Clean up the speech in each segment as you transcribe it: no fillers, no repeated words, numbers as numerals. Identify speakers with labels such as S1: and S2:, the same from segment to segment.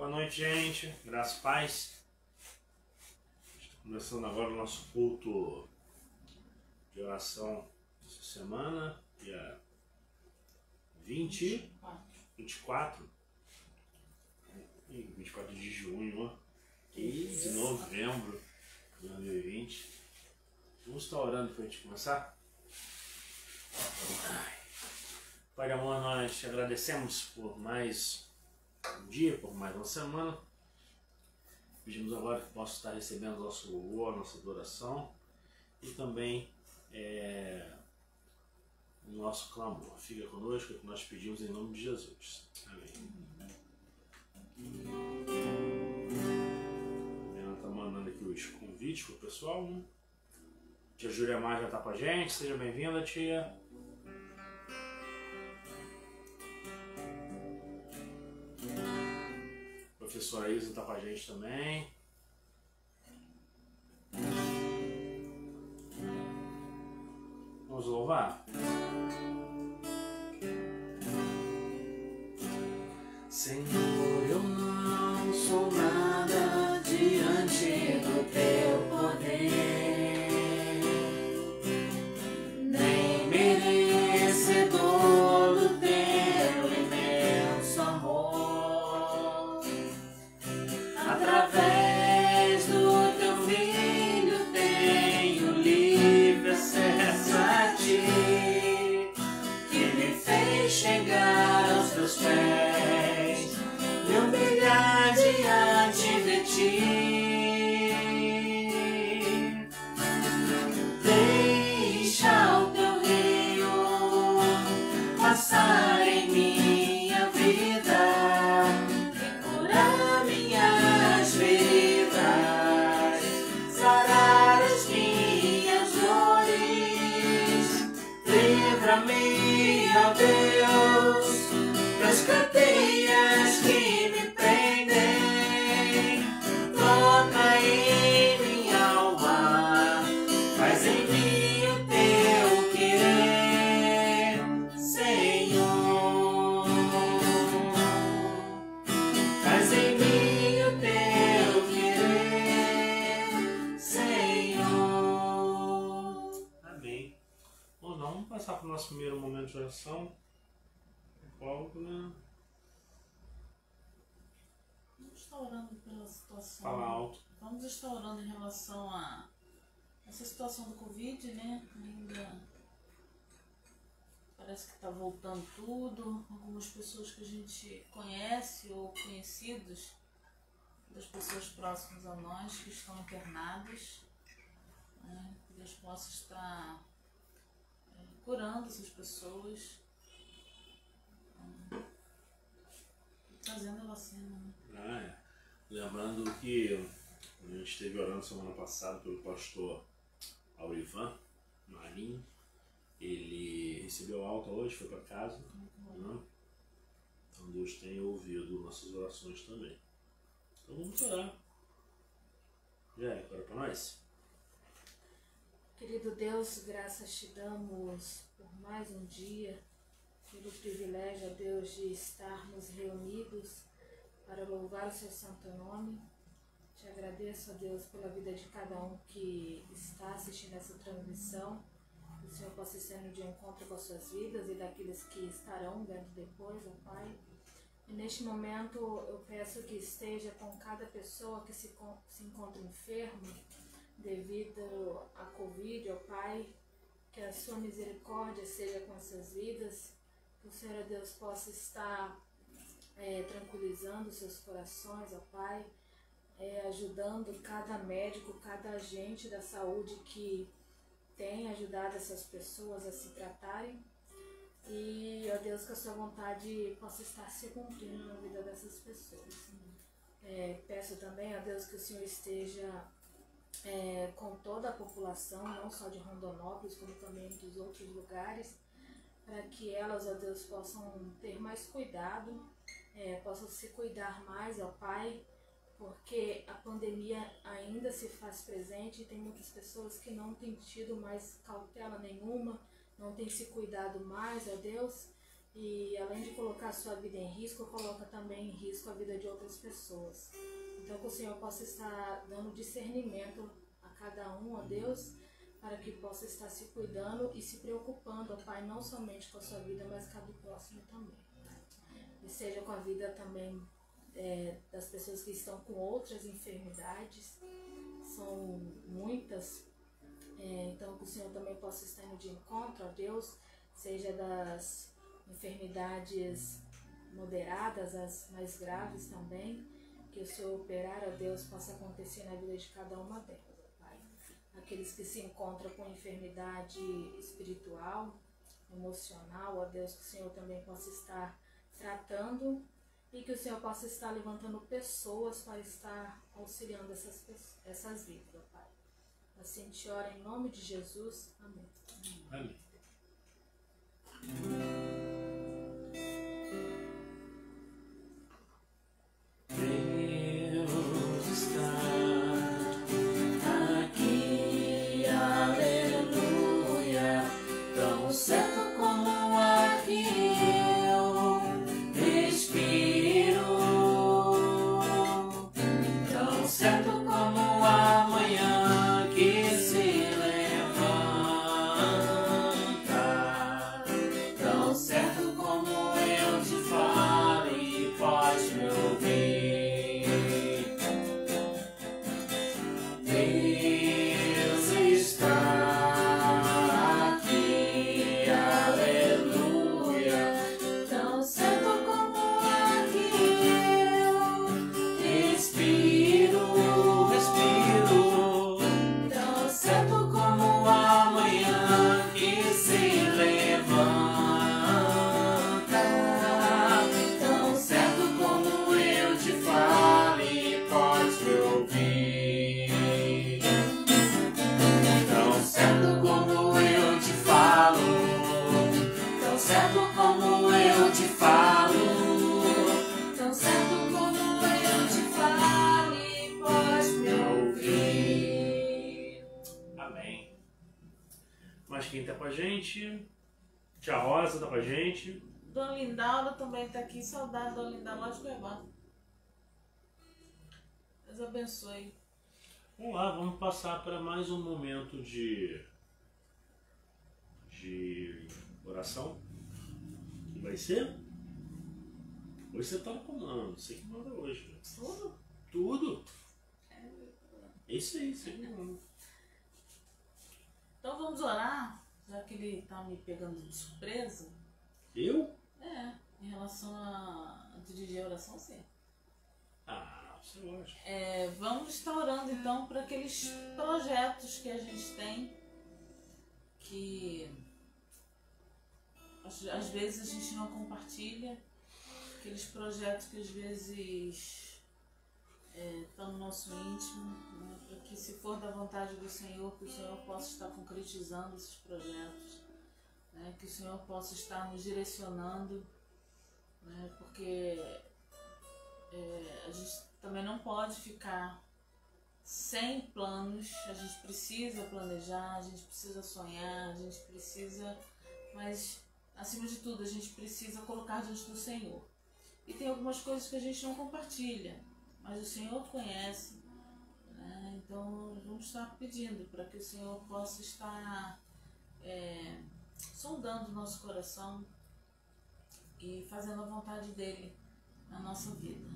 S1: Boa noite, gente. Graças e paz. Começando agora o nosso culto de oração essa semana, dia 24 de junho, ó, e de novembro de 2020. Vamos estar orando para a gente começar? Pai de amor, nós te agradecemos por mais um dia, por mais uma semana. Pedimos agora que possa estar recebendo nosso louvor, nossa adoração e também o nosso clamor. Fica conosco, é o que nós pedimos em nome de Jesus. Amém. Ela está mandando aqui os convites para o pessoal, né? Tia Júlia Mar já está com a gente, seja bem-vinda, tia. A professora Isa está com a gente também. Vamos louvar? Senhor, eu não sou nada diante do teu poder, nem merecedor do teu imenso amor. Através do teu filho tenho livre acesso a ti, que me fez chegar aos teus pés, me humilhar diante de ti. Deixa o teu rio passar em minha vida, curar minhas feridas, sarar as minhas dores. Livra-me, ó Deus, das cadeias que me prendem. Toca em minha alma, faz em mim o teu querer, Senhor. Faz em mim o teu querer, Senhor. Amém. Bom, vamos passar para o nosso primeiro momento de oração. Paulo, né?
S2: Vamos estar orando pela situação.
S1: Fala alto.
S2: Vamos estar orando em relação a essa situação do Covid, né? Ainda parece que está voltando tudo. Algumas pessoas que a gente conhece ou conhecidos das pessoas próximas a nós que estão internadas, né? Que Deus possa estar curando essas pessoas, trazendo a vacina, né?
S1: Lembrando que a gente esteve orando semana passada pelo pastor Aurivan Marinho. Ele recebeu alta hoje, foi para casa, né? Então Deus tem ouvido nossas orações também. Então vamos orar. Ora para nós.
S3: Querido Deus, graças te damos por mais um dia, pelo privilégio, ó Deus, de estarmos reunidos para louvar o seu santo nome. Te agradeço, ó Deus, pela vida de cada um que está assistindo essa transmissão. Que o Senhor possa estar no dia encontro com as suas vidas e daqueles que estarão dentro depois, ó Pai. E neste momento eu peço que esteja com cada pessoa que se encontra enferma devido à Covid, ó Pai. Que a sua misericórdia seja com essas vidas. Que o Senhor, ó Deus, possa estar tranquilizando seus corações, ó Pai, ajudando cada médico, cada agente da saúde que tem ajudado essas pessoas a se tratarem. E, ó Deus, que a sua vontade possa estar se cumprindo na vida dessas pessoas. Peço também, ó Deus, que o Senhor esteja com toda a população, não só de Rondonópolis, como também dos outros lugares, para que elas, ó Deus, possam ter mais cuidado, possam se cuidar mais, ó Pai, porque a pandemia ainda se faz presente e tem muitas pessoas que não têm tido mais cautela nenhuma, não têm se cuidado mais, ó Deus, E além de colocar a sua vida em risco, coloca também em risco a vida de outras pessoas. Então que o Senhor possa estar dando discernimento a cada um, ó Deus, para que possa estar se cuidando e se preocupando, ó Pai, não somente com a sua vida, mas com a do próximo também. E seja com a vida também das pessoas que estão com outras enfermidades, são muitas, então que o Senhor também possa estar indo de encontro, ó Deus, seja das enfermidades moderadas, as mais graves também, que o Senhor operar, ó Deus, possa acontecer na vida de cada uma delas, ó Pai. Aqueles que se encontram com enfermidade espiritual, emocional, ó Deus, que o Senhor também possa estar tratando e que o Senhor possa estar levantando pessoas para estar auxiliando essas vidas, ó Pai. Assim te oro em nome de Jesus. Amém.
S1: Amém. Deus está aqui, aleluia, tão certo como o ar que eu respiro, tão certo como a manhã que se levanta, tão certo como eu te falo e pode me ouvir. Deus está aqui, aleluia, tão certo como o ar que eu respiro, tão certo como a manhã que se levanta, tão certo como eu te falo e pode me ouvir. Tão certo como eu te falo, tão certo como eu te falo, tão certo como eu te falo e pode me ouvir. Amém. Mas quem tá com a gente? Tia Rosa tá com a gente.
S2: Dona Lindalda também está aqui. Saudade, Dona Lindalda. Lógico que é bom. Deus abençoe.
S1: Vamos lá, vamos passar para mais um momento de oração. Que vai ser? Hoje você tá no comando, você que manda hoje. Né?
S2: Tudo?
S1: Tudo. É isso aí, você que manda.
S2: Então vamos orar, já que ele está me pegando de surpresa.
S1: Eu?
S2: Em relação a dirigir a oração, sim.
S1: Ah, você lógico.
S2: Vamos estar orando então para aqueles projetos que a gente tem, que às vezes a gente não compartilha, aqueles projetos que às vezes estão no nosso íntimo, né, para que, se for da vontade do Senhor, que o Senhor possa estar concretizando esses projetos, né, que o Senhor possa estar nos direcionando, né, porque a gente também não pode ficar sem planos. A gente precisa planejar, a gente precisa sonhar, a gente precisa, mas acima de tudo a gente precisa colocar diante do Senhor. E tem algumas coisas que a gente não compartilha, mas o Senhor conhece, né? Então vamos estar pedindo para que o Senhor possa estar sondando o nosso coração e fazendo a vontade dele na nossa vida.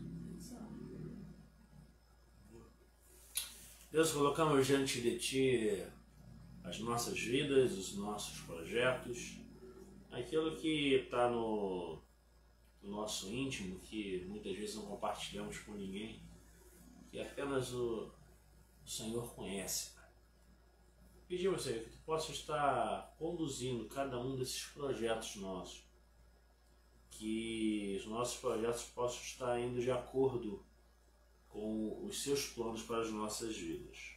S1: Deus, colocamos diante de Ti as nossas vidas, os nossos projetos, aquilo que está no nosso íntimo, que muitas vezes não compartilhamos com ninguém, que apenas o Senhor conhece. Pedimos, Senhor, que Tu possa estar conduzindo cada um desses projetos nossos, que os nossos projetos possam estar indo de acordo com os Seus planos para as nossas vidas.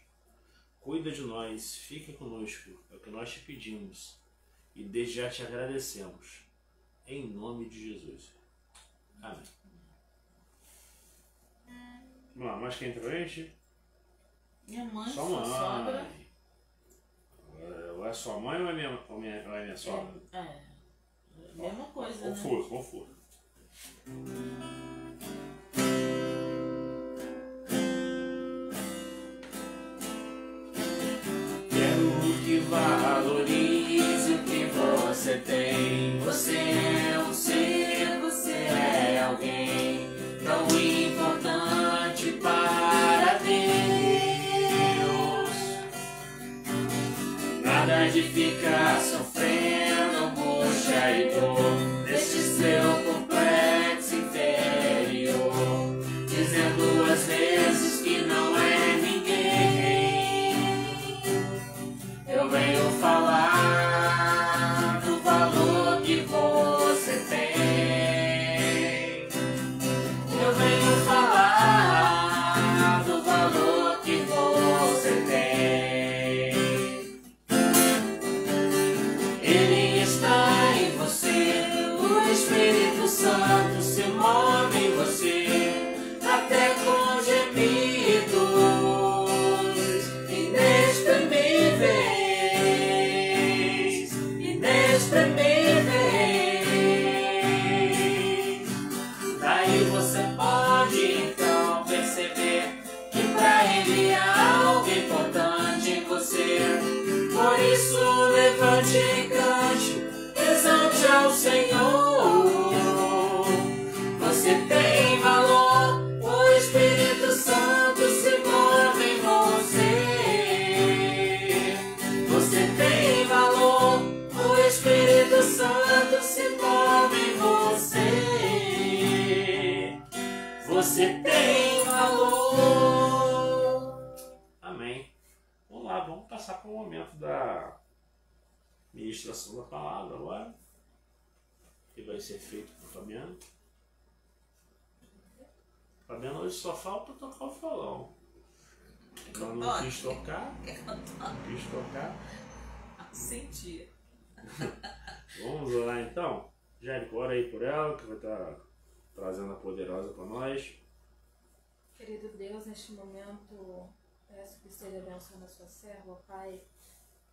S1: Cuida de nós, fica conosco, é o que nós Te pedimos e desde já Te agradecemos, em nome de Jesus. Amém. Vamos lá, mais quem entra hoje?
S2: Minha mãe,
S1: sua
S2: sua
S1: mãe.
S2: sogra.
S1: Ou é sua mãe ou é minha sogra?
S2: Mesma coisa, né?
S1: Confuso. Quero que valorize o que você tem. Você é um ser, você é alguém tão importante para Deus. Nada de ficar sofrendo angústia e dor deste seu complexo inferior, dizendo duas vezes que não é ninguém. Eu venho falar do valor que você tem. Eu venho falar do valor que você tem. Ele está em você, o Espírito Santo se move em você, até com gemidos inexprimíveis, inexprimíveis. Daí você pode então perceber que pra Ele há algo importante em você. Por isso levante e cante, exalte ao Senhor. Você tem valor, o Espírito Santo se move em você. Você tem valor, o Espírito Santo se move em você. Você tem valor. Amém. Vamos lá, vamos passar para o momento da ministração da palavra agora, que vai ser feito por Fabiano. Fabiano hoje só falta tocar o violão. Ela não quis tocar. Quis tocar.
S2: Sentia.
S1: Vamos orar então? Jérico, ora aí por ela, que vai estar trazendo a poderosa para nós.
S3: Querido Deus, neste momento, peço que esteja abençoando a sua serva, Pai,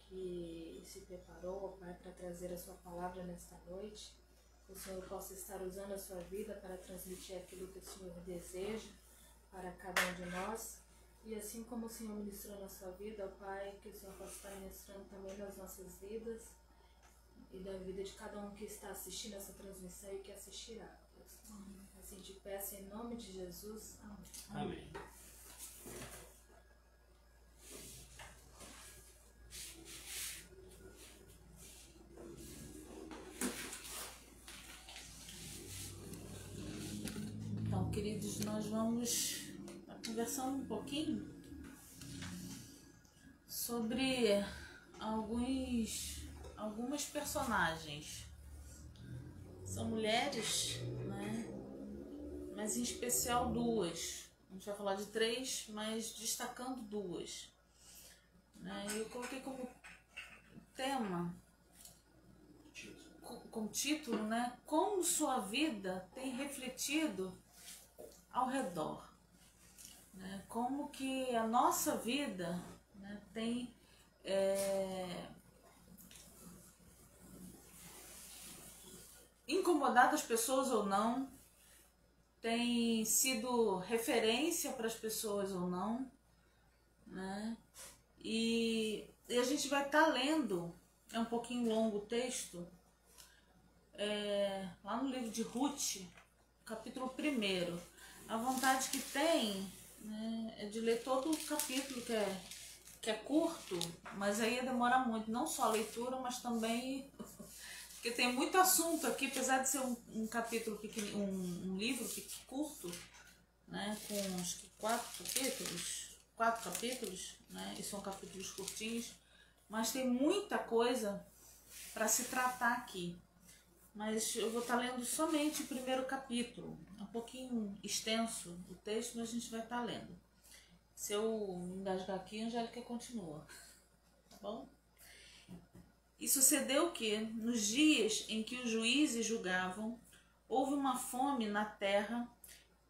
S3: que se preparou, Pai, para trazer a sua palavra nesta noite. Que o Senhor possa estar usando a sua vida para transmitir aquilo que o Senhor deseja para cada um de nós. E assim como o Senhor ministrou na sua vida, ó Pai, que o Senhor possa estar ministrando também nas nossas vidas e da vida de cada um que está assistindo essa transmissão e que assistirá. Deus. Assim te peço em nome de Jesus. Amém.
S1: Amém.
S2: Então, queridos, nós vamos conversando um pouquinho sobre algumas personagens. São mulheres, né? Mas em especial duas. A gente vai falar de três, mas destacando duas. Né? Eu coloquei como tema, como título, né? Como sua vida tem refletido ao redor. Né? Como que a nossa vida, né, tem incomodado as pessoas ou não, tem sido referência para as pessoas ou não, né? E a gente vai estar lendo, é um pouquinho longo o texto, lá no livro de Ruth, capítulo 1. A vontade que tem, né, é de ler todo o capítulo, que é curto, mas aí demora muito, não só a leitura, mas também porque tem muito assunto aqui, apesar de ser um capítulo pequeno, um livro curto, né, com acho que 4 capítulos, né, e são capítulos curtinhos, mas tem muita coisa para se tratar aqui. Mas eu vou estar lendo somente o primeiro capítulo, é um pouquinho extenso o texto, mas a gente vai estar lendo. Se eu engasgar aqui, a Angélica continua, tá bom? E sucedeu que, nos dias em que os juízes julgavam, houve uma fome na terra,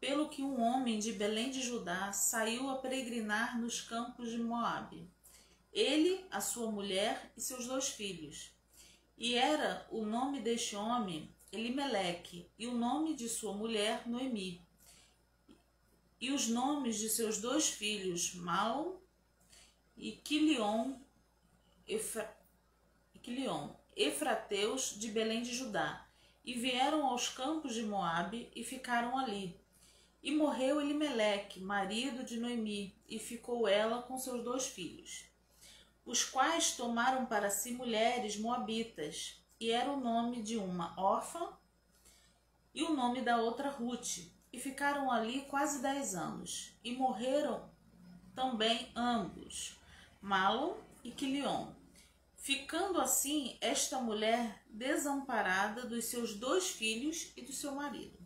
S2: pelo que um homem de Belém de Judá saiu a peregrinar nos campos de Moabe, ele, a sua mulher e seus 2 filhos. E era o nome deste homem Elimeleque, e o nome de sua mulher Noemi, e os nomes de seus 2 filhos, Malom e Quilion, efrateus de Belém de Judá, e vieram aos campos de Moabe e ficaram ali. E morreu Elimeleque, marido de Noemi, e ficou ela com seus 2 filhos, os quais tomaram para si mulheres moabitas, e era o nome de uma Orfa e o nome da outra Rute, e ficaram ali quase 10 anos, e morreram também ambos, Malom e Quilion, ficando assim esta mulher desamparada dos seus 2 filhos e do seu marido.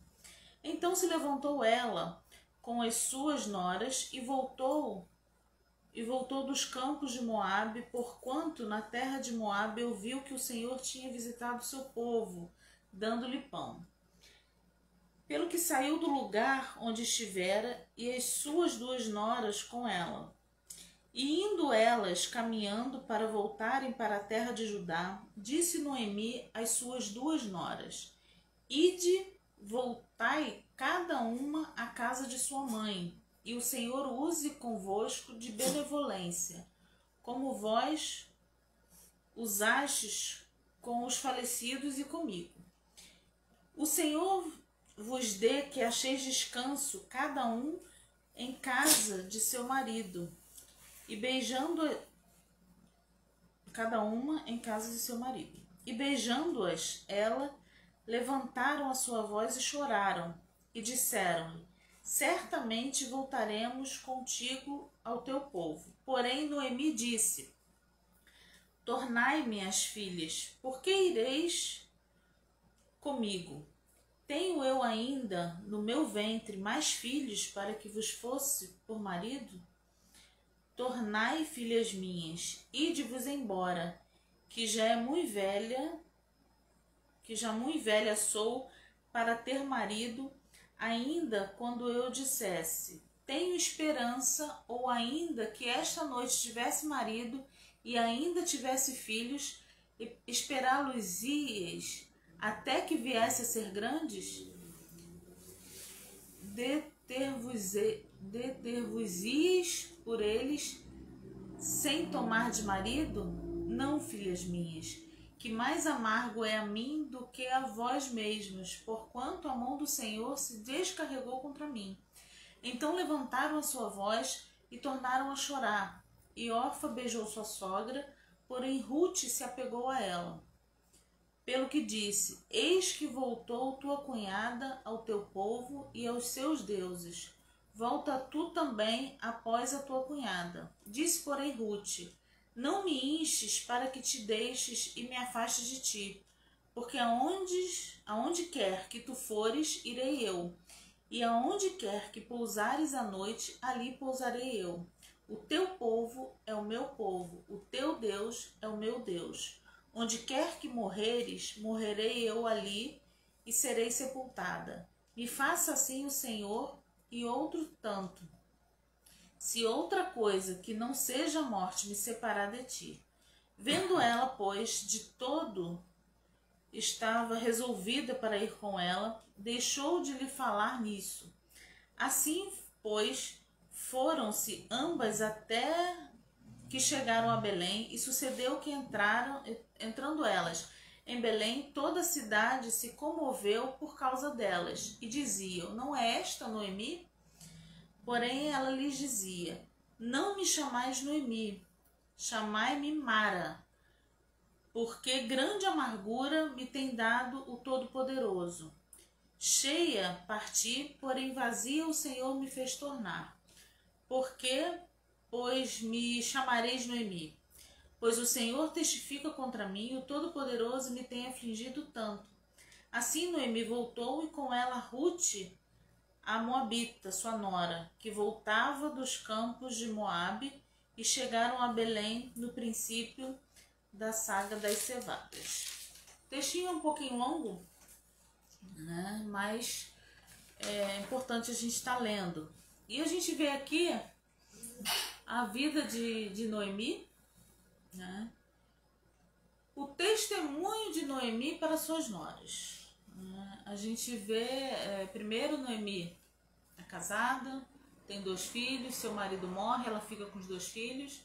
S2: Então se levantou ela com as suas noras e voltou dos campos de Moabe, porquanto na terra de Moabe ouviu que o Senhor tinha visitado o seu povo, dando-lhe pão. Pelo que saiu do lugar onde estivera, e as suas 2 noras com ela. E indo elas caminhando para voltarem para a terra de Judá, disse Noemi às suas 2 noras: Ide, voltai cada uma à casa de sua mãe, e o Senhor use convosco de benevolência, como vós usastes com os falecidos e comigo. O Senhor vos dê que acheis descanso, cada um em casa de seu marido, e cada uma em casa de seu marido. E beijando-as, ela levantaram a sua voz e choraram, e disseram-lhe: Certamente voltaremos contigo ao teu povo. Porém Noemi disse: Tornai-me as filhas, por que ireis comigo? Tenho eu ainda no meu ventre mais filhos para que vos fosse por marido? Tornai, filhas minhas, ide-vos embora, que já muito velha sou para ter marido, ainda quando eu dissesse, tenho esperança, ou ainda que esta noite tivesse marido e ainda tivesse filhos, esperá-los-ias até que viesse a ser grandes? Deter-vos-ias por eles sem tomar de marido? Não, filhas minhas, que mais amargo é a mim do que a vós mesmas, porquanto a mão do Senhor se descarregou contra mim. Então levantaram a sua voz e tornaram a chorar. E Orfa beijou sua sogra, porém Rute se apegou a ela. Pelo que disse: Eis que voltou tua cunhada ao teu povo e aos seus deuses. Volta tu também após a tua cunhada. Disse, porém, Rute: Não me instes para que te deixes e me afastes de ti, porque aonde quer que tu fores, irei eu, e aonde quer que pousares a noite, ali pousarei eu. O teu povo é o meu povo, o teu Deus é o meu Deus. Onde quer que morreres, morrerei eu ali e serei sepultada. Me faça assim o Senhor e outro tanto, se outra coisa que não seja a morte me separar de ti. Vendo ela, pois, de todo estava resolvida para ir com ela, deixou de lhe falar nisso. Assim, pois, foram-se ambas até que chegaram a Belém, e sucedeu que entrando elas em Belém, toda a cidade se comoveu por causa delas, e diziam: Não é esta Noemi? Porém ela lhes dizia: Não me chamais Noemi, chamai-me Mara, porque grande amargura me tem dado o Todo-Poderoso. Cheia parti, porém vazia o Senhor me fez tornar. Porque, pois, me chamareis Noemi? Pois o Senhor testifica contra mim, o Todo-Poderoso me tem afligido tanto. Assim Noemi voltou, e com ela Rute, a Moabita, sua nora, que voltava dos campos de Moabe, e chegaram a Belém no princípio da saga das cevadas. O textinho é um pouquinho longo, né? Mas é importante a gente estar lendo. E a gente vê aqui a vida de Noemi, né? o testemunho de Noemi para suas noras. A gente vê, primeiro Noemi é casada, tem 2 filhos, seu marido morre, ela fica com os 2 filhos.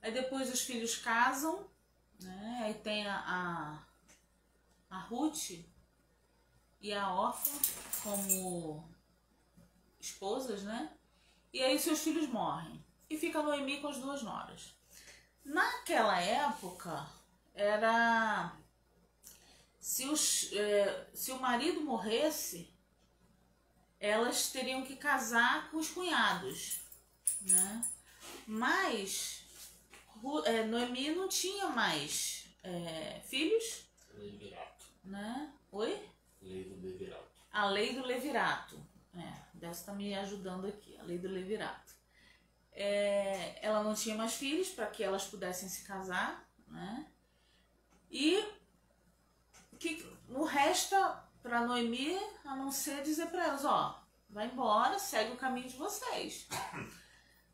S2: Aí depois os filhos casam, né? Aí tem a Ruth e a Orfa como esposas, né? E aí seus filhos morrem. E fica Noemi com as 2 noras. Naquela época, era... Se o marido morresse, elas teriam que casar com os cunhados, né? Mas Noemi não tinha mais filhos, né? Oi?
S1: Lei do levirato.
S2: A lei do levirato. Deve estar me ajudando aqui, a lei do levirato. Ela não tinha mais filhos para que elas pudessem se casar, né? E que não resta para Noemi a não ser dizer para elas, ó, vai embora, segue o caminho de vocês.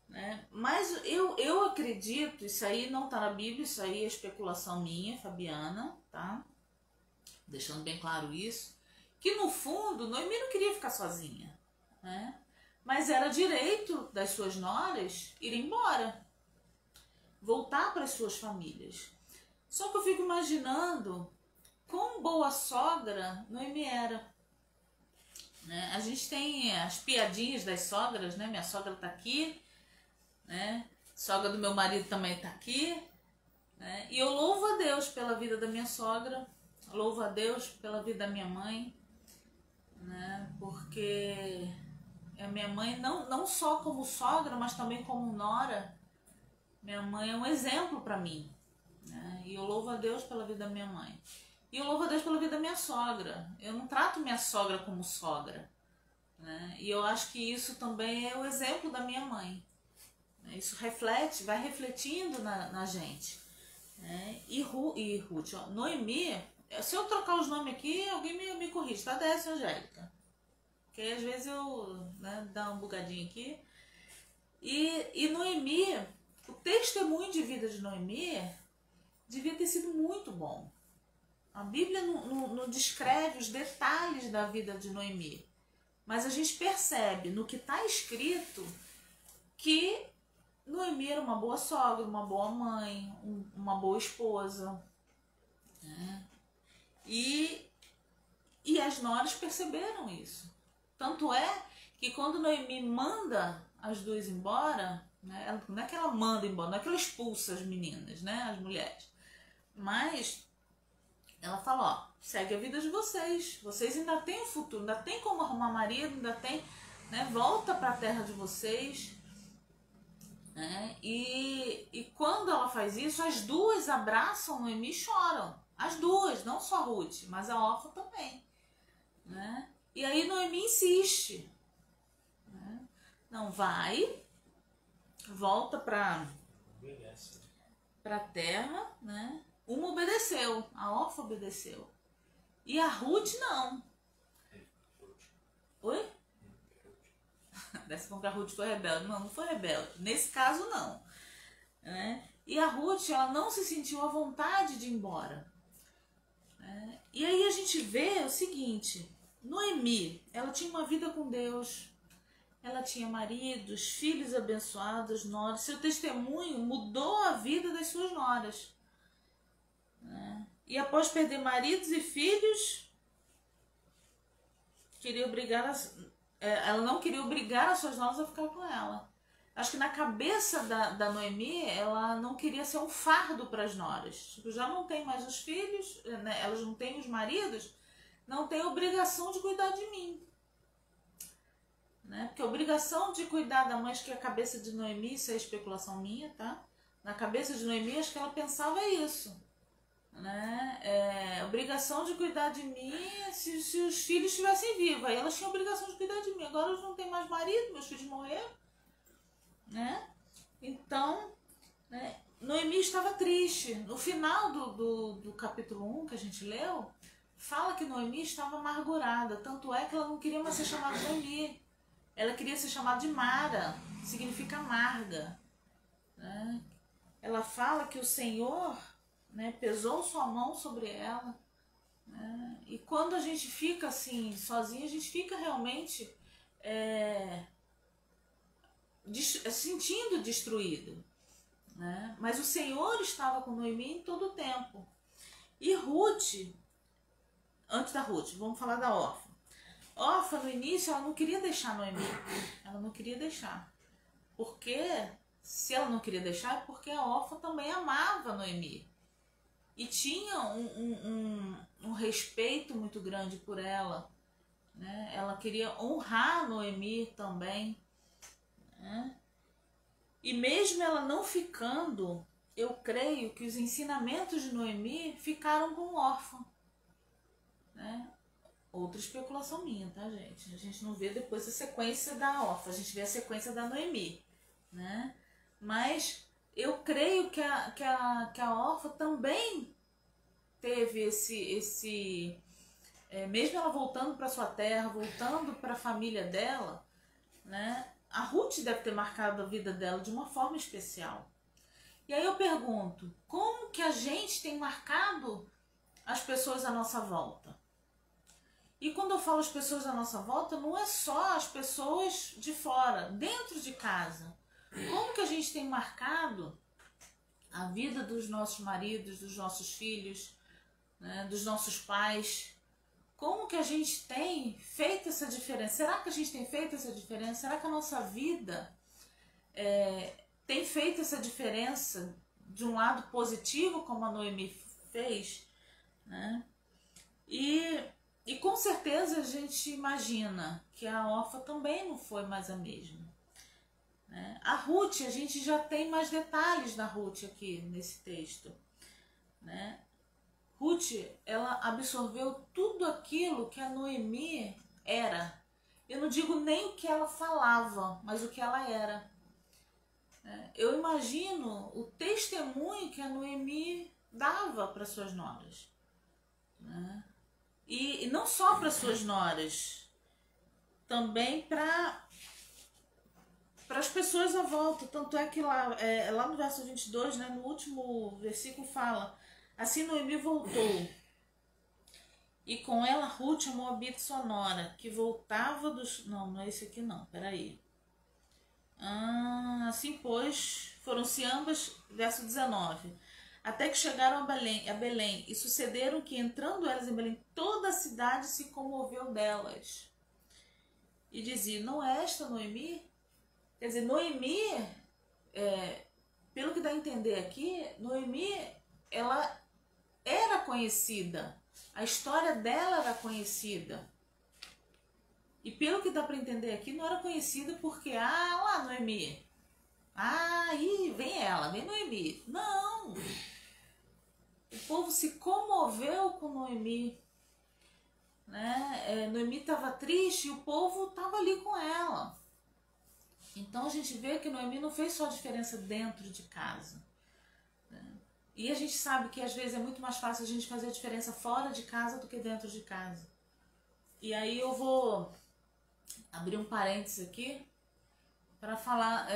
S2: Né? Mas eu acredito, isso aí não está na Bíblia, isso aí é especulação minha, Fabiana, tá? Deixando bem claro isso, que no fundo Noemi não queria ficar sozinha, né? Mas era direito das suas noras ir embora, voltar para as suas famílias. Só que eu fico imaginando quão boa sogra Noemi era. Né? A gente tem as piadinhas das sogras, né? Minha sogra tá aqui, né? Sogra do meu marido também tá aqui, né? E eu louvo a Deus pela vida da minha sogra, louvo a Deus pela vida da minha mãe, né? Porque a minha mãe, não só como sogra, mas também como nora, minha mãe é um exemplo para mim, né? E eu louvo a Deus pela vida da minha mãe. E eu louvo a Deus pela vida da minha sogra. Eu não trato minha sogra como sogra, né? E eu acho que isso também é o exemplo da minha mãe. Isso reflete, vai refletindo na gente. Né? E Ruth, ó, Noemi, se eu trocar os nomes aqui, alguém me corrige, tá? Desce, Angélica. Porque às vezes eu, né, dá uma bugadinha aqui. E Noemi, o testemunho de vida de Noemi devia ter sido muito bom. A Bíblia não descreve os detalhes da vida de Noemi, mas a gente percebe no que está escrito que Noemi era uma boa sogra, uma boa mãe, uma boa esposa, né? E as noras perceberam isso. Tanto é que quando Noemi manda as 2 embora, né, não é que ela manda embora, não é que ela expulsa as meninas, né, as mulheres, mas ela fala, ó, segue a vida de vocês. Vocês ainda têm um futuro, ainda tem como arrumar marido, ainda tem, né? Volta para a terra de vocês. Né? E quando ela faz isso, as 2 abraçam Noemi e choram. As 2, não só a Ruth, mas a Orfa também. Né? E aí Noemi insiste. Né? Não, vai, volta para a terra, né? Uma obedeceu, a Orfa obedeceu. E a Ruth não. Oi? Dessa com que a Ruth foi rebelde. Não foi rebelde. Nesse caso, não. Né? E a Ruth, ela não se sentiu à vontade de ir embora. Né? E aí a gente vê o seguinte. Noemi, ela tinha uma vida com Deus. Ela tinha maridos, filhos abençoados, noras. Seu testemunho mudou a vida das suas noras. Né? E após perder maridos e filhos, ela não queria obrigar as suas noras a ficar com ela. Acho que na cabeça da Noemi, ela não queria ser um fardo para as noras. Tipo, já não tem mais os filhos, né? Elas não têm os maridos, não tem obrigação de cuidar de mim. Né? Porque a obrigação de cuidar da mãe, acho que a cabeça de Noemi, isso é especulação minha, tá? Na cabeça de Noemi, acho que ela pensava isso. Né? Obrigação de cuidar de mim se os filhos estivessem vivos. Aí elas tinham obrigação de cuidar de mim. Agora eu não tenho mais marido, meus filhos morreram. Né? Então, né, Noemi estava triste. No final do capítulo 1 que a gente leu, fala que Noemi estava amargurada. Tanto é que ela não queria mais ser chamada de Noemi. Ela queria ser chamada de Mara, que significa amarga. Né? Ela fala que o Senhor né? Pesou sua mão sobre ela, né? E quando a gente fica assim, sozinha, a gente fica realmente sentindo destruído, né? Mas o Senhor estava com Noemi em todo o tempo. E Ruth, antes da Ruth, vamos falar da Orfa. Orfa, no início, ela não queria deixar Noemi. Ela não queria deixar. Porque, se ela não queria deixar, é porque a Orfa também amava Noemi. E tinha um respeito muito grande por ela, né? Ela queria honrar Noemi também, né? E mesmo ela não ficando, eu creio que os ensinamentos de Noemi ficaram com Orfa, né? Outra especulação minha, tá, gente? A gente não vê depois a sequência da Orfa, a gente vê a sequência da Noemi, né? Mas eu creio que a Orfa também teve mesmo ela voltando para sua terra, voltando para a família dela, né? A Ruth deve ter marcado a vida dela de uma forma especial. E aí eu pergunto, como que a gente tem marcado as pessoas à nossa volta? E quando eu falo as pessoas à nossa volta, não é só as pessoas de fora, dentro de casa. Como que a gente tem marcado a vida dos nossos maridos, dos nossos filhos, né, dos nossos pais? Como que a gente tem feito essa diferença? Será que a gente tem feito essa diferença? Será que a nossa vida tem feito essa diferença de um lado positivo, como a Noemi fez, né? E com certeza a gente imagina que a Orfa também não foi mais a mesma, né? A Ruth, a gente já tem mais detalhes da Ruth aqui nesse texto, né? Ruth, ela absorveu tudo aquilo que a Noemi era. Eu não digo nem o que ela falava, mas o que ela era. Eu imagino o testemunho que a Noemi dava para suas noras, né? E não só para suas noras, também para as pessoas à volta. Tanto é que lá no verso 22, né, no último versículo fala: assim Noemi voltou, e com ela Ruth, a moabita sonora, que voltava dos... Não é esse aqui não, peraí. Assim pois, foram-se ambas, verso 19, até que chegaram a Belém, e sucederam que, entrando elas em Belém, toda a cidade se comoveu delas. E dizia, não é esta Noemi? Quer dizer, Noemi, pelo que dá a entender aqui, Noemi, ela era conhecida, a história dela era conhecida. E pelo que dá para entender aqui, não era conhecida porque, lá Noemi, aí vem ela, vem Noemi. Não! O povo se comoveu com Noemi, né? Noemi estava triste e o povo estava ali com ela. Então a gente vê que Noemi não fez só diferença dentro de casa, né? E a gente sabe que às vezes é muito mais fácil a gente fazer a diferença fora de casa do que dentro de casa. E aí eu vou abrir um parênteses aqui para falar.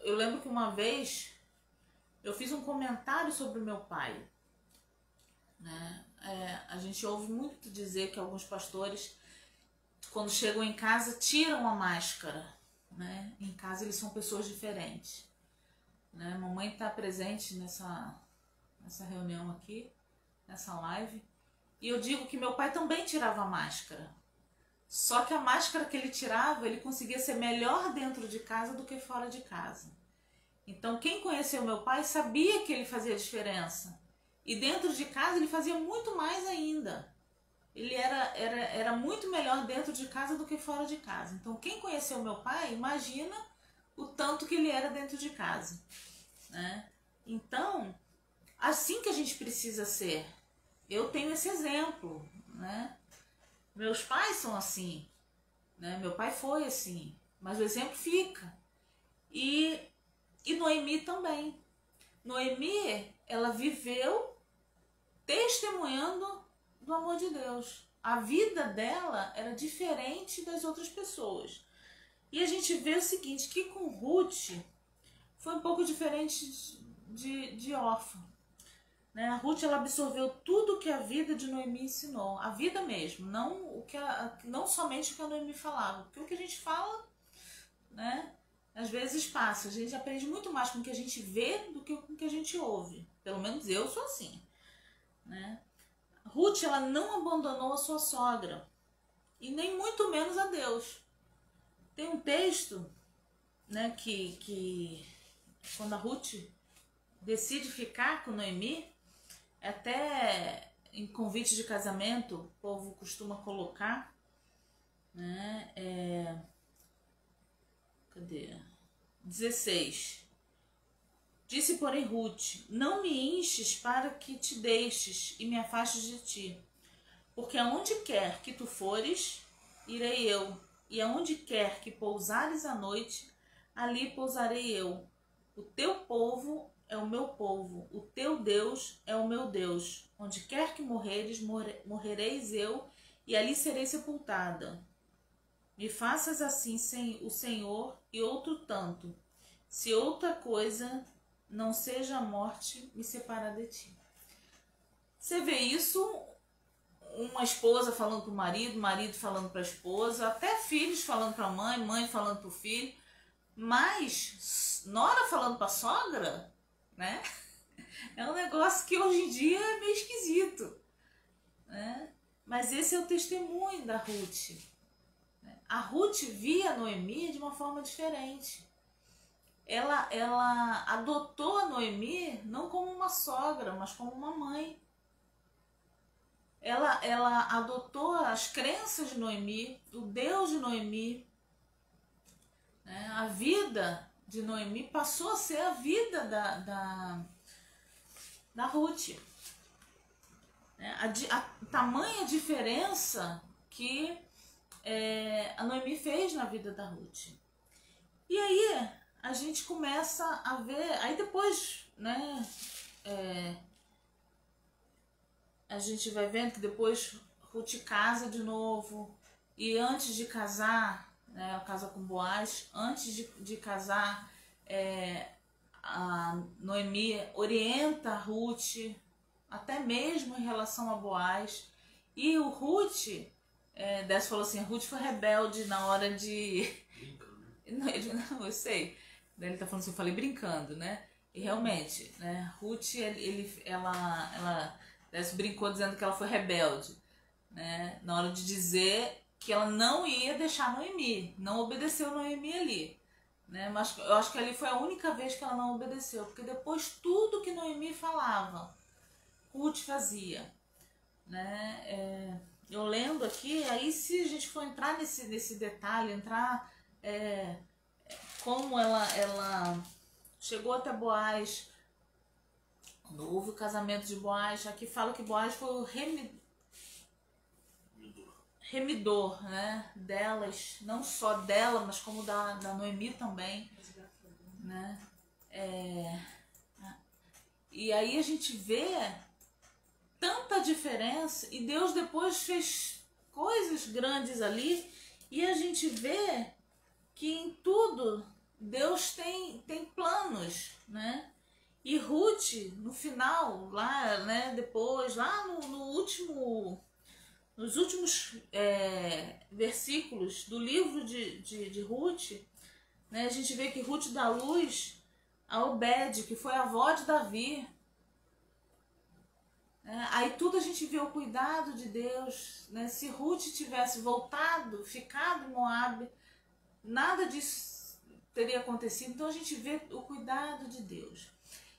S2: Eu lembro que uma vez eu fiz um comentário sobre o meu pai, né? A gente ouve muito dizer que alguns pastores, quando chegam em casa, tiram a máscara, né? Em casa eles são pessoas diferentes, né? Mamãe está presente nessa reunião aqui, nessa live, e eu digo que meu pai também tirava a máscara. Só que a máscara que ele tirava, ele conseguia ser melhor dentro de casa do que fora de casa. Então quem conheceu meu pai sabia que ele fazia diferença. E dentro de casa ele fazia muito mais ainda. Ele era muito melhor dentro de casa do que fora de casa. Então quem conheceu meu pai, imagina o tanto que ele era dentro de casa, né? Então, assim que a gente precisa ser. Eu tenho esse exemplo, né? Meus pais são assim, né? Meu pai foi assim, mas o exemplo fica. E Noemi também. Noemi, ela viveu testemunhando do amor de Deus. A vida dela era diferente das outras pessoas. E a gente vê o seguinte, que com Ruth foi um pouco diferente de Orfa. né? A Ruth, ela absorveu tudo que a vida de Noemi ensinou, a vida mesmo, não somente o que a Noemi falava, porque o que a gente fala, né, às vezes passa, a gente aprende muito mais com o que a gente vê do que com o que a gente ouve, pelo menos eu sou assim, né? Ruth, ela não abandonou a sua sogra, e nem muito menos a Deus. Tem um texto, né, que quando a Ruth decide ficar com Noemi, até em convite de casamento, o povo costuma colocar, né? Cadê? 16. Disse, porém, Ruth: não me enches para que te deixes e me afastes de ti, porque aonde quer que tu fores, irei eu, e aonde quer que pousares à noite, ali pousarei eu. O teu povo é o meu povo, o teu Deus é o meu Deus. Onde quer que morreres, morrereis eu, e ali serei sepultada. Me faças assim, o Senhor, e outro tanto, se outra coisa não seja a morte me separar de ti. Você vê isso, uma esposa falando para o marido falando para a esposa, até filhos falando para a mãe falando para o filho, mas nora falando para a sogra, né? É um negócio que hoje em dia é meio esquisito, né? Mas esse é o testemunho da Ruth. A Ruth via a Noemi de uma forma diferente. Ela adotou a Noemi não como uma sogra, mas como uma mãe. Ela adotou as crenças de Noemi, o Deus de Noemi, né? A vida de Noemi passou a ser a vida da Ruth. A tamanha diferença que a Noemi fez na vida da Ruth. E aí a gente começa a ver, aí depois, né, a gente vai vendo que depois Ruth casa de novo, e antes de casar, né, ela casa com Boaz, antes de casar, a Noemi orienta a Ruth, até mesmo em relação a Boaz, e o Ruth, Décio falou assim, Ruth foi rebelde na hora de... Não, eu sei, ele tá falando assim, eu falei brincando, né, e realmente, né, Ruth, ela Décio brincou dizendo que ela foi rebelde, né, na hora de dizer que ela não ia deixar Noemi, não obedeceu Noemi ali, né, mas eu acho que ali foi a única vez que ela não obedeceu, porque depois tudo que Noemi falava, Ruth fazia, né, eu lendo aqui, aí se a gente for entrar nesse detalhe, como ela chegou até Boaz, quando houve o casamento de Boaz, aqui fala que Boaz foi o remidor, né, delas, não só dela, mas como da Noemi também, né, e aí a gente vê tanta diferença, e Deus depois fez coisas grandes ali, e a gente vê que em tudo Deus tem planos, né? E Ruth, no final, lá, né, depois, lá nos últimos versículos do livro de Ruth, né, a gente vê que Ruth dá luz a Obed, que foi a avó de Davi. Aí tudo a gente vê o cuidado de Deus, né? Se Ruth tivesse voltado, ficado em Moabe, nada disso teria acontecido. Então a gente vê o cuidado de Deus.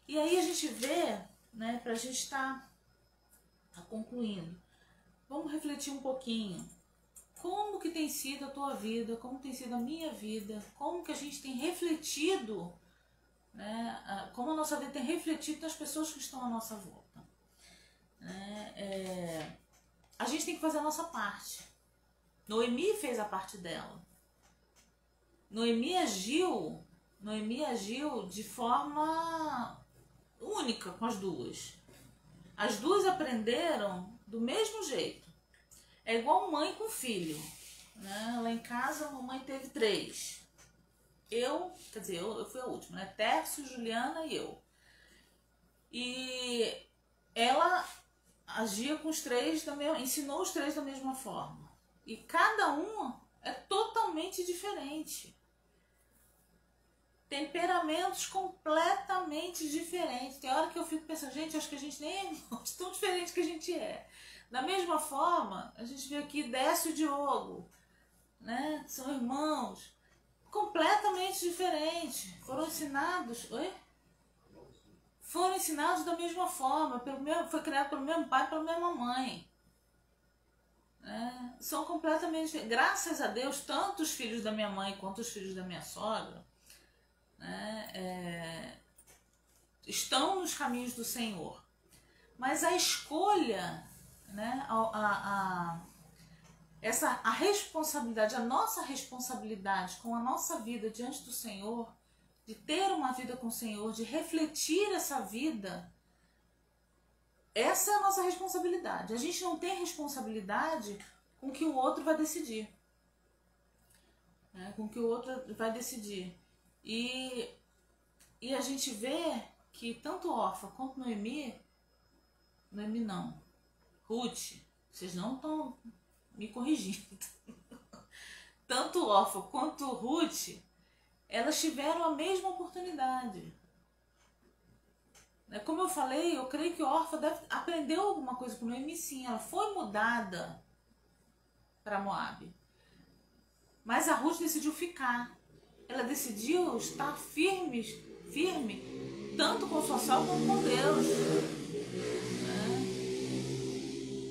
S2: E aí a gente vê, né, para a gente estar concluindo, vamos refletir um pouquinho. Como que tem sido a tua vida, como tem sido a minha vida, como que a gente tem refletido, né, como a nossa vida tem refletido nas pessoas que estão à nossa volta. A gente tem que fazer a nossa parte. Noemi fez a parte dela. Noemi agiu de forma única com as duas. As duas aprenderam do mesmo jeito. É igual mãe com filho, né? Lá em casa a mamãe teve 3. Eu fui a última, né? Tércio, Juliana e eu. E ela agia com os três, ensinou os três da mesma forma. E cada um é totalmente diferente. Temperamentos completamente diferentes. Tem hora que eu fico pensando, gente, acho que a gente nem é tão diferente que a gente é. Da mesma forma, a gente vê aqui Décio e Diogo, né? São irmãos, completamente diferentes. Foram ensinados... Oi? Foram ensinados da mesma forma, foi criado pelo mesmo pai e pela mesma mãe. São completamente diferentes. Graças a Deus, tanto os filhos da minha mãe quanto os filhos da minha sogra, estão nos caminhos do Senhor. Mas a escolha, né, a responsabilidade, a nossa responsabilidade com a nossa vida diante do Senhor, de ter uma vida com o Senhor, de refletir essa vida, essa é a nossa responsabilidade. A gente não tem responsabilidade com o que o outro vai decidir. Com o que o outro vai decidir. E a gente vê que tanto Orfa quanto Noemi não, Ruth, vocês não estão me corrigindo. Tanto Orfa quanto Ruth, elas tiveram a mesma oportunidade. Como eu falei, eu creio que Orfa aprendeu alguma coisa com Noemi, sim. Ela foi mudada para Moabe. Mas a Ruth decidiu ficar. Ela decidiu estar firme, tanto com sua sogra como com Deus.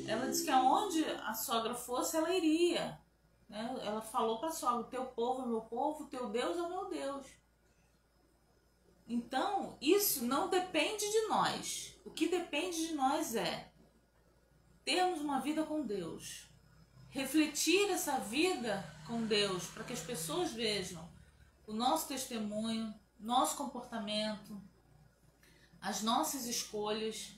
S2: Ela disse que aonde a sogra fosse, ela iria. Ela falou para a sogra, teu povo é meu povo, teu Deus é o meu Deus. Então, isso não depende de nós. O que depende de nós é termos uma vida com Deus. Refletir essa vida com Deus, para que as pessoas vejam o nosso testemunho, nosso comportamento, as nossas escolhas.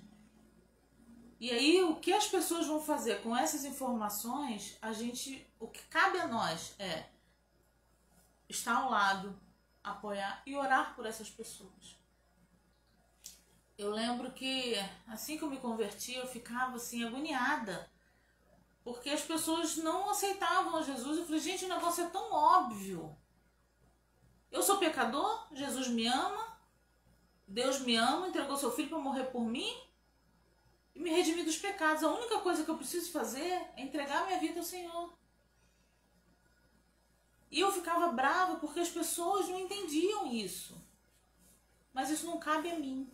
S2: E aí, o que as pessoas vão fazer com essas informações, o que cabe a nós é estar ao lado, apoiar e orar por essas pessoas. Eu lembro que assim que eu me converti, eu ficava assim agoniada, porque as pessoas não aceitavam a Jesus. Eu falei, gente, o negócio é tão óbvio. Eu sou pecador, Jesus me ama, Deus me ama, entregou seu filho para morrer por mim e me redimir dos pecados. A única coisa que eu preciso fazer é entregar minha vida ao Senhor. E eu ficava brava porque as pessoas não entendiam isso. Mas isso não cabe a mim.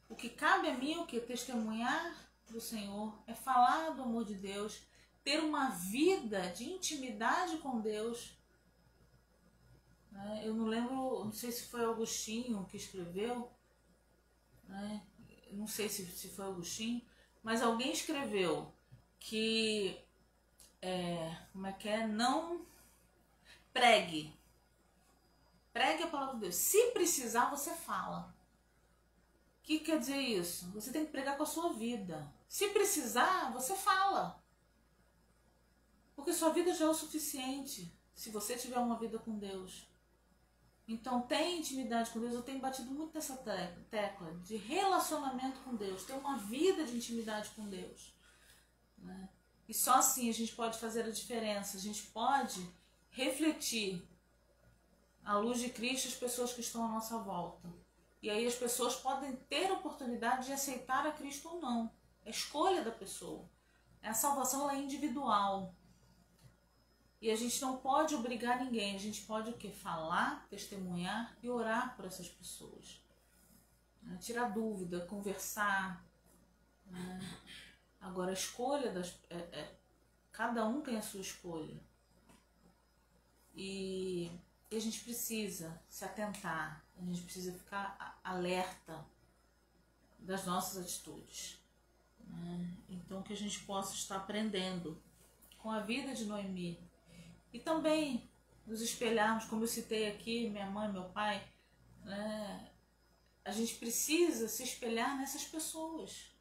S2: O que cabe a mim é o quê? Testemunhar do Senhor, é falar do amor de Deus, ter uma vida de intimidade com Deus. Eu não lembro, não sei se foi Agostinho que escreveu, não sei se foi Agostinho, mas alguém escreveu que, não pregue a palavra de Deus. Se precisar, você fala. O que quer dizer isso? Você tem que pregar com a sua vida. Se precisar, você fala. Porque sua vida já é o suficiente, se você tiver uma vida com Deus. Então, tem intimidade com Deus. Eu tenho batido muito nessa tecla de relacionamento com Deus, ter uma vida de intimidade com Deus. E só assim a gente pode fazer a diferença. A gente pode refletir à luz de Cristo as pessoas que estão à nossa volta. E aí as pessoas podem ter a oportunidade de aceitar a Cristo ou não. É a escolha da pessoa. A salvação ela é individual. E a gente não pode obrigar ninguém. A gente pode o quê? Falar, testemunhar e orar por essas pessoas. Tirar dúvida, conversar. Agora a escolha cada um tem a sua escolha. E a gente precisa se atentar, a gente precisa ficar alerta das nossas atitudes. Então que a gente possa estar aprendendo com a vida de Noemi. E também nos espelharmos, como eu citei aqui, minha mãe, meu pai, a gente precisa se espelhar nessas pessoas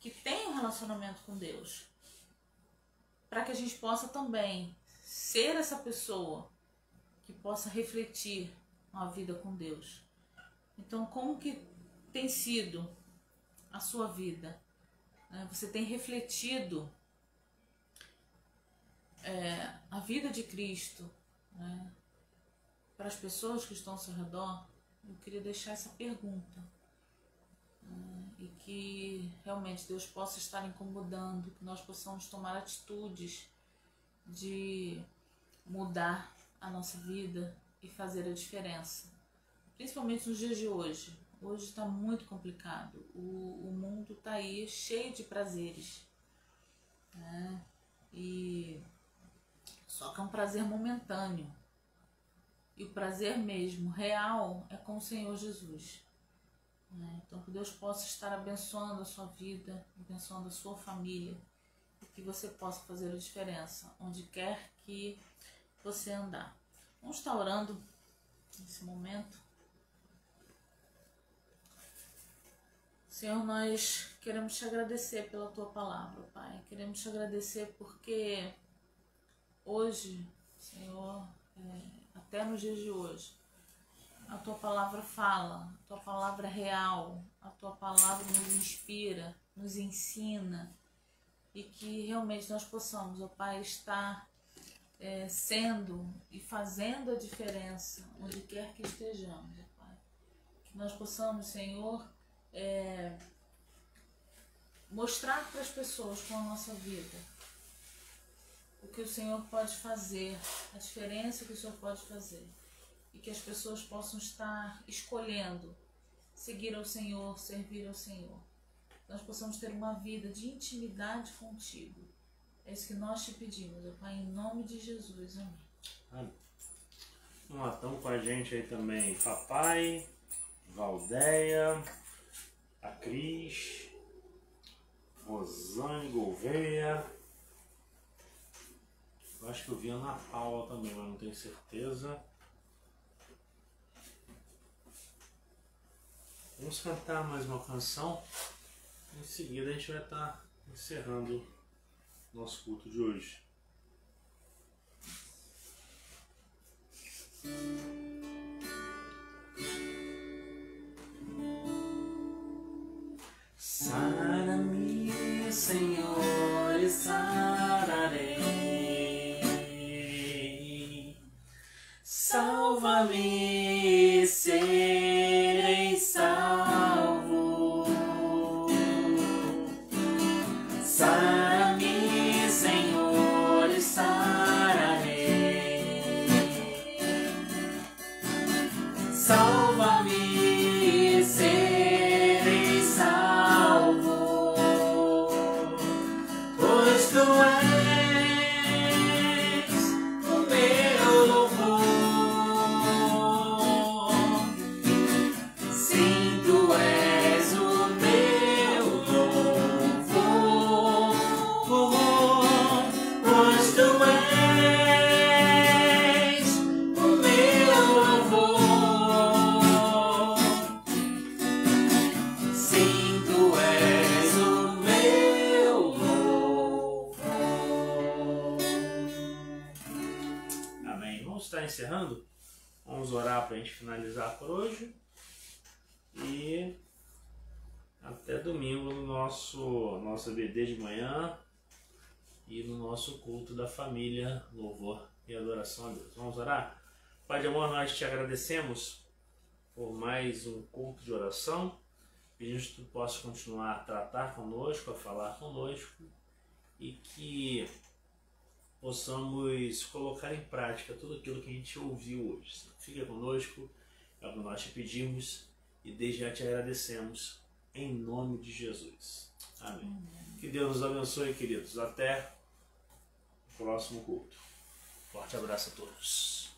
S2: que têm um relacionamento com Deus, para que a gente possa também ser essa pessoa que possa refletir uma vida com Deus. Então, como que tem sido a sua vida? Você tem refletido a vida de Cristo, né, para as pessoas que estão ao seu redor? Eu queria deixar essa pergunta, e que realmente Deus possa estar incomodando, que nós possamos tomar atitudes de mudar a nossa vida e fazer a diferença, principalmente nos dias de hoje. Hoje está muito complicado, o mundo está aí cheio de prazeres, né? E só que é um prazer momentâneo, e o prazer mesmo, real, é com o Senhor Jesus, né? Então que Deus possa estar abençoando a sua vida, abençoando a sua família, e que você possa fazer a diferença onde quer que você andar. Vamos estar orando nesse momento. Senhor, nós queremos te agradecer pela tua palavra, Pai. Queremos te agradecer porque hoje, Senhor, até nos dias de hoje, a tua palavra fala, a tua palavra é real, a tua palavra nos inspira, nos ensina, e que realmente nós possamos, ó Pai, estar sendo e fazendo a diferença onde quer que estejamos, ó Pai. Que nós possamos, Senhor, mostrar para as pessoas com a nossa vida o que o Senhor pode fazer, a diferença que o Senhor pode fazer, e que as pessoas possam estar escolhendo seguir ao Senhor, servir ao Senhor. Nós possamos ter uma vida de intimidade contigo. É isso que nós te pedimos, ó Pai, em nome de Jesus. Amém.
S1: Amém. Vamos lá, estão com a gente aí também Papai, Valdeia, a Cris, Rosane Gouveia. Eu acho que eu vi a Ana Paula também, mas não tenho certeza. Vamos cantar mais uma canção. Em seguida a gente vai estar encerrando nosso culto de hoje.
S4: Sara-me, Senhor, e sararei. Salva-me, serei salvo. Sara-me, Senhor, e sararei. Salva-me, serei salvo, pois tu és o meu louvor. Sim, tu és o meu louvor, pois tu és o meu louvor. Sim, tu és o meu louvor.
S1: Amém. Vamos estar encerrando. Vamos orar para a gente finalizar por hoje. E até domingo no nosso EBD de manhã e no nosso culto da família, louvor e adoração a Deus. Vamos orar? Pai de amor, nós te agradecemos por mais um culto de oração. Pedimos que tu possa continuar a tratar conosco, a falar conosco, e que possamos colocar em prática tudo aquilo que a gente ouviu hoje. Fica conosco, é o que nós te pedimos e desde já te agradecemos, em nome de Jesus. Amém. Que Deus nos abençoe, queridos. Até o próximo culto. Forte abraço a todos.